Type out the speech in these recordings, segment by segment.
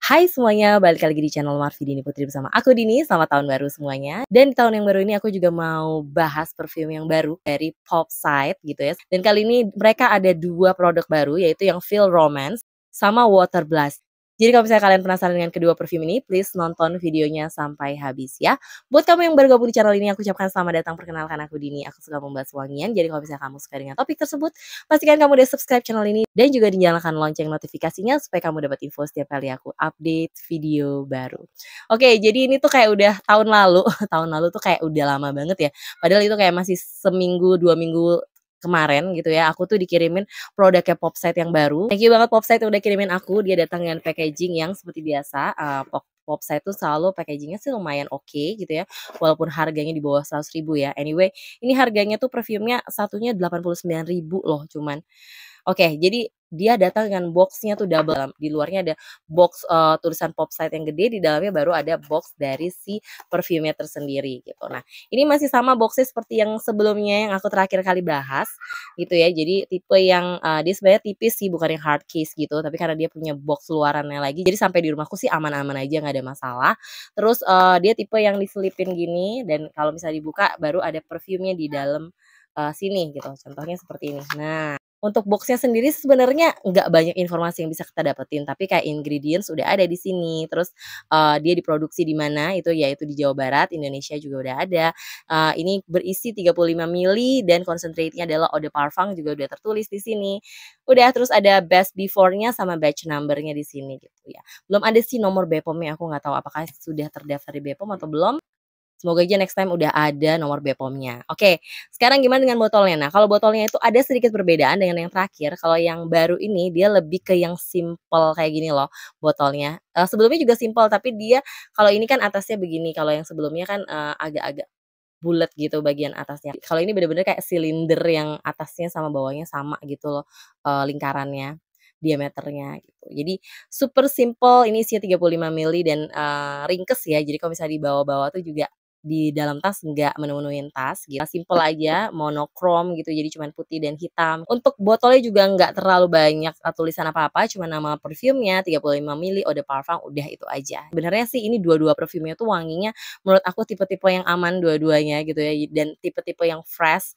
Hai semuanya, balik lagi di channel Marvidini Putri bersama aku Dini. Selamat tahun baru semuanya. Dan di tahun yang baru ini aku juga mau bahas perfume yang baru dari Popside gitu ya. Dan kali ini mereka ada dua produk baru, yaitu yang Feel Romance sama Water Blast. Jadi kalau misalnya kalian penasaran dengan kedua perfume ini, please nonton videonya sampai habis ya. Buat kamu yang baru gabung di channel ini, aku ucapkan selamat datang. Perkenalkan aku Dini, aku suka membahas wangian. Jadi kalau misalnya kamu suka dengan topik tersebut, pastikan kamu udah subscribe channel ini dan juga dinyalakan lonceng notifikasinya supaya kamu dapat info setiap kali aku update video baru. Oke, jadi ini tuh kayak udah tahun lalu, tahun lalu tuh kayak udah lama banget ya. Padahal itu kayak masih seminggu, 2 minggu kemarin gitu ya, aku tuh dikirimin produknya Popside yang baru. Thank you banget Popside yang udah kirimin aku. Dia datang dengan packaging yang seperti biasa. Popside tuh selalu packagingnya sih lumayan oke gitu ya, walaupun harganya di bawah 100.000 ya. Anyway, ini harganya tuh perfumenya satunya 89.000 loh cuman. Oke, jadi dia datang dengan box-nya tuh double. Di luarnya ada box, tulisan Popside yang gede, di dalamnya baru ada box dari si perfumenya tersendiri gitu. Nah, ini masih sama box-nya seperti yang sebelumnya yang aku terakhir kali bahas gitu ya. Jadi tipe yang, dia sebenarnya tipis sih bukan yang hard case gitu, tapi karena dia punya box luarannya lagi, jadi sampai di rumahku sih aman-aman aja nggak ada masalah. Terus, dia tipe yang diselipin gini dan kalau misalnya dibuka baru ada perfumenya di dalam, sini gitu. Contohnya seperti ini. Nah, untuk box-nya sendiri sebenarnya nggak banyak informasi yang bisa kita dapetin, tapi kayak ingredients udah ada di sini, terus, dia diproduksi di mana, itu yaitu di Jawa Barat, Indonesia juga udah ada. Ini berisi 35 mili dan concentrate-nya adalah eau de parfum juga udah tertulis di sini. Udah, terus ada best before-nya sama batch number-nya di sini gitu ya. Belum ada sih nomor BPOM-nya, aku nggak tahu apakah sudah terdaftar di BPOM atau belum. Semoga aja next time udah ada nomor BPOM-nya. Oke, sekarang gimana dengan botolnya? Nah, kalau botolnya itu ada sedikit perbedaan dengan yang terakhir. Kalau yang baru ini dia lebih ke yang simple kayak gini loh botolnya. Sebelumnya juga simple tapi dia kalau ini kan atasnya begini, kalau yang sebelumnya kan, agak-agak bulet gitu bagian atasnya. Kalau ini bener-bener kayak silinder yang atasnya sama bawahnya sama gitu loh, lingkarannya, diameternya gitu. Jadi super simple, ini isinya 35 mili dan, ringkes ya. Jadi kalau misalnya dibawa-bawa tuh juga di dalam tas nggak menu-menuin tas gitu. Simple aja, monokrom gitu, jadi cuman putih dan hitam. Untuk botolnya juga nggak terlalu banyak, tulisan apa-apa, cuma nama perfumenya 35 mili eau de parfum, udah itu aja. Sebenarnya sih ini dua-dua perfumenya tuh wanginya menurut aku tipe-tipe yang aman dua-duanya gitu ya, dan tipe-tipe yang fresh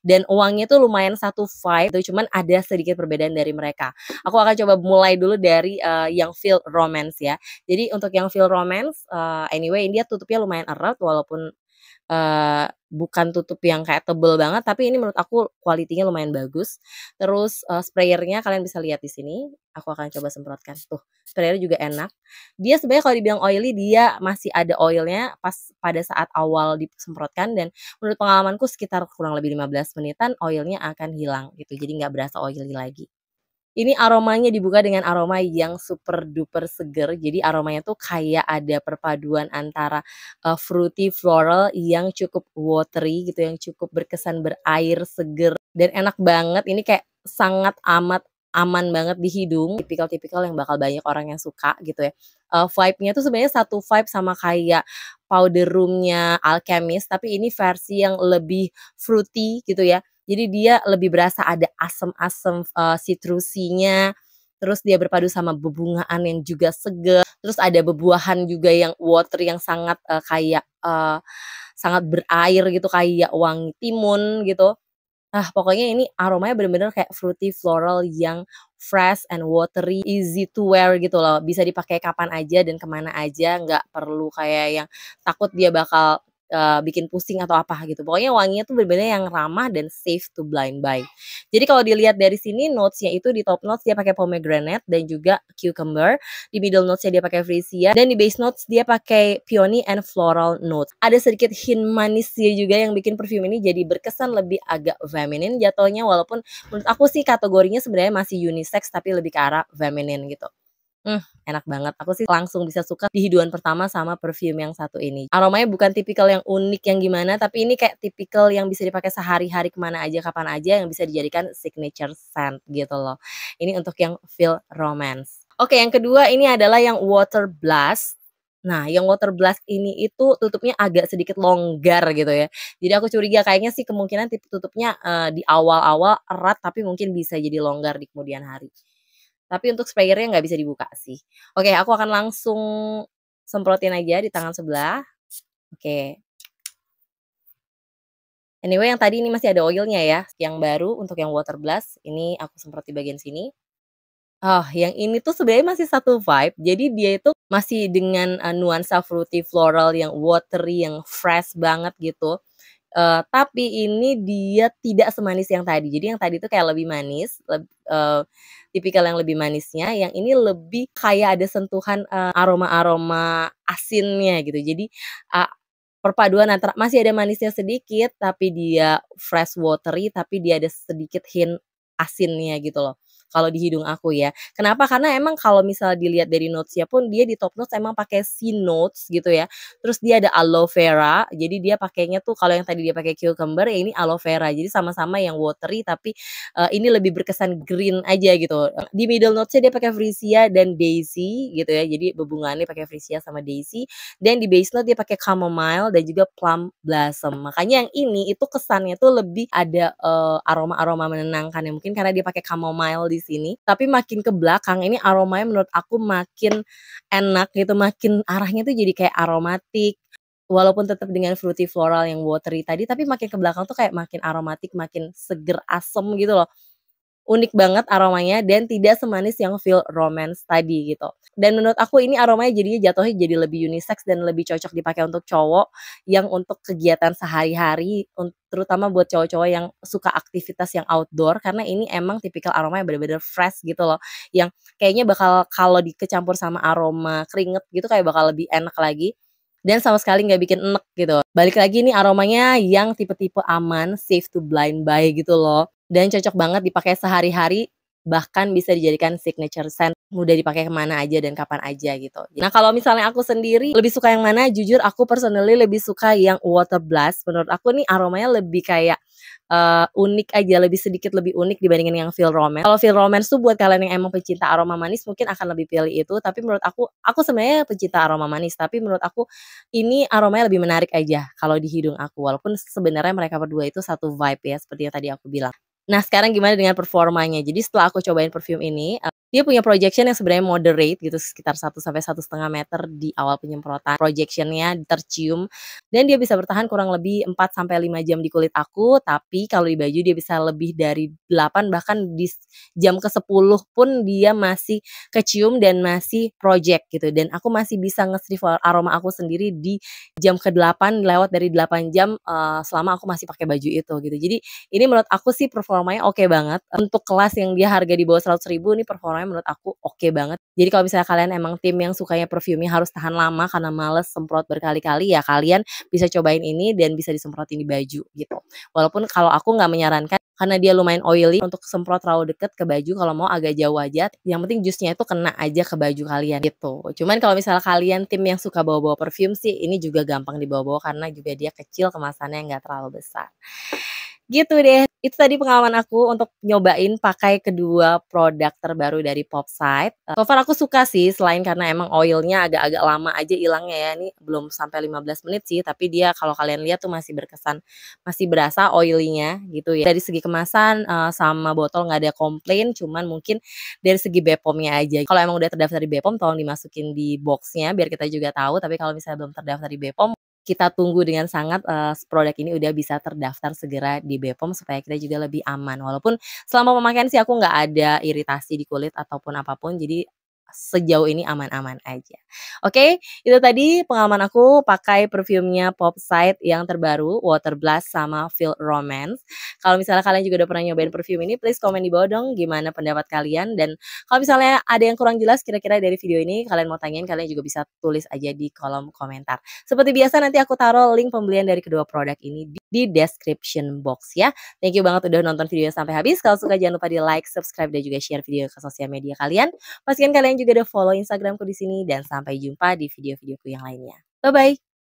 dan wanginya tuh lumayan satu vibe tuh, cuman ada sedikit perbedaan dari mereka. Aku akan coba mulai dulu dari, yang Feel Romance ya. Jadi untuk yang Feel Romance, anyway dia tutupnya lumayan erat walaupun, bukan tutup yang kayak tebel banget, tapi ini menurut aku kualitinya lumayan bagus. Terus, sprayer-nya kalian bisa lihat di sini, aku akan coba semprotkan. Tuh, sprayer juga enak. Dia sebenarnya kalau dibilang oily, dia masih ada oilnya pas pada saat awal disemprotkan dan menurut pengalamanku sekitar kurang lebih 15 menitan oilnya akan hilang gitu, jadi nggak berasa oily lagi. Ini aromanya dibuka dengan aroma yang super duper seger. Jadi aromanya tuh kayak ada perpaduan antara, fruity floral yang cukup watery gitu, yang cukup berkesan berair, seger, dan enak banget. Ini kayak sangat amat aman banget di hidung, tipikal-tipikal yang bakal banyak orang yang suka gitu ya. Vibe-nya tuh sebenarnya satu vibe sama kayak powder room-nya Alchemist, tapi ini versi yang lebih fruity gitu ya. Jadi dia lebih berasa ada asem-asem, citrusinya, terus dia berpadu sama bebungaan yang juga seger, terus ada bebuahan juga yang water yang sangat, kayak, sangat berair gitu, kayak wangi timun gitu. Ah, pokoknya ini aromanya bener-bener kayak fruity floral yang fresh and watery, easy to wear gitu loh. Bisa dipakai kapan aja dan kemana aja, nggak perlu kayak yang takut dia bakal, bikin pusing atau apa gitu. Pokoknya wanginya tuh bener-bener yang ramah dan safe to blind buy. Jadi kalau dilihat dari sini notes-nya itu di top notes dia pakai pomegranate dan juga cucumber, di middle notes-nya dia pakai freesia, dan di base notes dia pakai peony and floral notes. Ada sedikit hint manisnya juga yang bikin perfume ini jadi berkesan lebih agak feminine jatuhnya, walaupun menurut aku sih kategorinya sebenarnya masih unisex tapi lebih ke arah feminine gitu. Enak banget. Aku sih langsung bisa suka di hiduan pertama sama perfume yang satu ini. Aromanya bukan tipikal yang unik yang gimana, tapi ini kayak tipikal yang bisa dipakai sehari-hari kemana aja, kapan aja, yang bisa dijadikan signature scent gitu loh. Ini untuk yang Feel Romance. Oke, yang kedua ini adalah yang Water Blast. Nah, yang Water Blast ini itu tutupnya agak sedikit longgar gitu ya. Jadi aku curiga kayaknya sih kemungkinan tutupnya, di awal-awal erat, tapi mungkin bisa jadi longgar di kemudian hari. Tapi untuk sprayernya nggak bisa dibuka sih. Oke, aku akan langsung semprotin aja di tangan sebelah. Oke. Anyway yang tadi ini masih ada oilnya ya, yang baru untuk yang water blast, ini aku semprot di bagian sini. Oh, yang ini tuh sebenarnya masih satu vibe, jadi dia itu masih dengan, nuansa fruity floral yang watery, yang fresh banget gitu. Tapi ini dia tidak semanis yang tadi. Jadi yang tadi tuh kayak lebih manis, tipikal yang lebih manisnya, yang ini lebih kayak ada sentuhan, aroma-aroma asinnya gitu. Jadi, eee, perpaduan antara masih ada manisnya sedikit, tapi dia fresh watery, tapi dia ada sedikit hint asinnya gitu loh, kalau di hidung aku ya. Kenapa? Karena emang kalau misalnya dilihat dari notes-nya pun dia di top notes emang pakai C notes gitu ya. Terus dia ada aloe vera, jadi dia pakainya tuh kalau yang tadi dia pakai cucumber, ya ini aloe vera. Jadi sama-sama yang watery tapi, ini lebih berkesan green aja gitu. Di middle notes-nya dia pakai freesia dan daisy gitu ya, jadi bebungannya pakai freesia sama daisy, dan di base note dia pakai chamomile dan juga plum blossom. Makanya yang ini itu kesannya tuh lebih ada, aroma-aroma menenangkan ya, mungkin karena dia pakai chamomile di sini, tapi makin ke belakang ini aromanya menurut aku makin enak gitu, makin arahnya tuh jadi kayak aromatik, walaupun tetap dengan fruity floral yang watery tadi, tapi makin ke belakang tuh kayak makin aromatik, makin seger, asem gitu loh. Unik banget aromanya dan tidak semanis yang feel romance tadi gitu. Dan menurut aku ini aromanya jadinya jatuhnya jadi lebih unisex dan lebih cocok dipakai untuk cowok yang untuk kegiatan sehari-hari, terutama buat cowok-cowok yang suka aktivitas yang outdoor karena ini emang tipikal aroma yang bener-bener fresh gitu loh, yang kayaknya bakal kalau kecampur sama aroma keringat gitu kayak bakal lebih enak lagi dan sama sekali nggak bikin enek gitu. Balik lagi nih aromanya yang tipe-tipe aman, safe to blind buy gitu loh. Dan cocok banget dipakai sehari-hari, bahkan bisa dijadikan signature scent, mudah dipakai kemana aja dan kapan aja gitu. Nah kalau misalnya aku sendiri lebih suka yang mana, jujur aku personally lebih suka yang water blast. Menurut aku nih aromanya lebih kayak, unik aja, lebih sedikit lebih unik dibandingin yang feel romance. Kalau feel romance tuh buat kalian yang emang pecinta aroma manis mungkin akan lebih pilih itu, tapi menurut aku sebenarnya pecinta aroma manis, tapi menurut aku ini aromanya lebih menarik aja kalau di hidung aku, walaupun sebenarnya mereka berdua itu satu vibe ya, seperti yang tadi aku bilang. Nah, sekarang gimana dengan performanya? Jadi setelah aku cobain perfume ini, dia punya projection yang sebenarnya moderate gitu, sekitar 1 sampai 1,5 meter di awal penyemprotan. Projection-nya tercium dan dia bisa bertahan kurang lebih 4 sampai 5 jam di kulit aku, tapi kalau di baju dia bisa lebih dari 8 bahkan di jam ke-10 pun dia masih kecium dan masih project gitu. Dan aku masih bisa nge-retrieve aroma aku sendiri di jam ke-8 lewat dari 8 jam, selama aku masih pakai baju itu gitu. Jadi ini menurut aku sih performanya oke banget, untuk kelas yang dia harga di bawah 100.000 ini performanya menurut aku oke banget. Jadi kalau misalnya kalian emang tim yang sukanya perfumenya harus tahan lama karena males semprot berkali-kali, ya kalian bisa cobain ini dan bisa disemprotin di baju gitu. Walaupun kalau aku nggak menyarankan karena dia lumayan oily untuk semprot terlalu deket ke baju, kalau mau agak jauh aja, yang penting jusnya itu kena aja ke baju kalian gitu. Cuman kalau misalnya kalian tim yang suka bawa-bawa perfume sih, ini juga gampang dibawa-bawa karena juga dia kecil, kemasannya nggak terlalu besar. Gitu deh, itu tadi pengalaman aku untuk nyobain pakai kedua produk terbaru dari Popside. So far aku suka sih, selain karena emang oilnya agak-agak lama aja ilangnya ya, ini belum sampai 15 menit sih, tapi dia kalau kalian lihat tuh masih berkesan, masih berasa oily-nya gitu ya. Dari segi kemasan, sama botol nggak ada komplain, cuman mungkin dari segi BPOM-nya aja. Kalau emang udah terdaftar di BPOM tolong dimasukin di box-nya biar kita juga tahu, tapi kalau misalnya belum terdaftar di BPOM kita tunggu dengan sangat, produk ini udah bisa terdaftar segera di BPOM supaya kita juga lebih aman. Walaupun selama pemakaian sih aku nggak ada iritasi di kulit ataupun apapun, jadi sejauh ini aman-aman aja. Oke, itu tadi pengalaman aku pakai perfumenya Popside yang terbaru, Water Blast sama Feel Romance. Kalau misalnya kalian juga udah pernah nyobain perfume ini, please komen di bawah dong gimana pendapat kalian, dan kalau misalnya ada yang kurang jelas kira-kira dari video ini kalian mau tanyain, kalian juga bisa tulis aja di kolom komentar. Seperti biasa nanti aku taruh link pembelian dari kedua produk ini di description box ya. Thank you banget udah nonton videonya sampai habis. Kalau suka jangan lupa di like, subscribe, dan juga share video ke sosial media kalian. Pastikan kalian juga udah follow Instagramku di sini dan sampai jumpa di video-videoku yang lainnya. Bye bye.